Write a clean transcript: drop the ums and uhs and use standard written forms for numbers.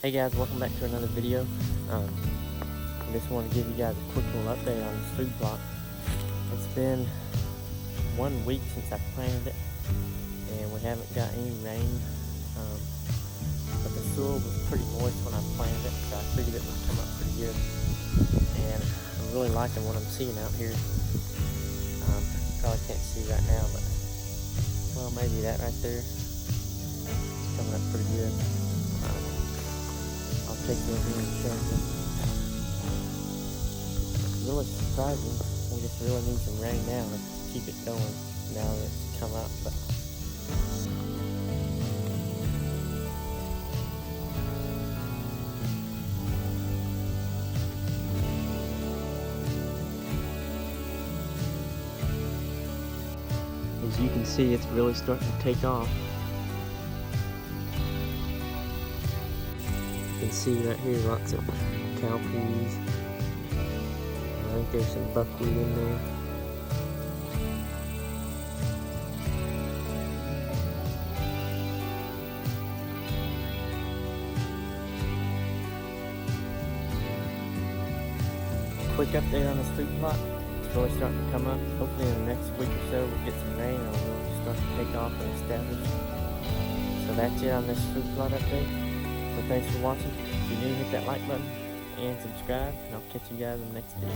Hey guys, welcome back to another video. I just want to give you guys a quick little update on this food plot. It's been 1 week since I planted it, and we haven't got any rain. But the soil was pretty moist when I planted it, so I figured it would come up pretty good. And I'm really liking what I'm seeing out here. Probably can't see right now, but well, maybe that right there. It's coming up pretty good. I'll take you in here and show you. It's really surprising. We just really need some rain now to keep it going now that it's come up. But as you can see, it's really starting to take off. You can see right here lots of cowpeas. I think there's some buckwheat in there. Quick update on this food plot. It's really starting to come up. Hopefully in the next week or so we'll get some rain and it'll really start to take off and establish. So that's it on this food plot update. So thanks for watching. If you're new, hit that like button and subscribe, and I'll catch you guys in the next video.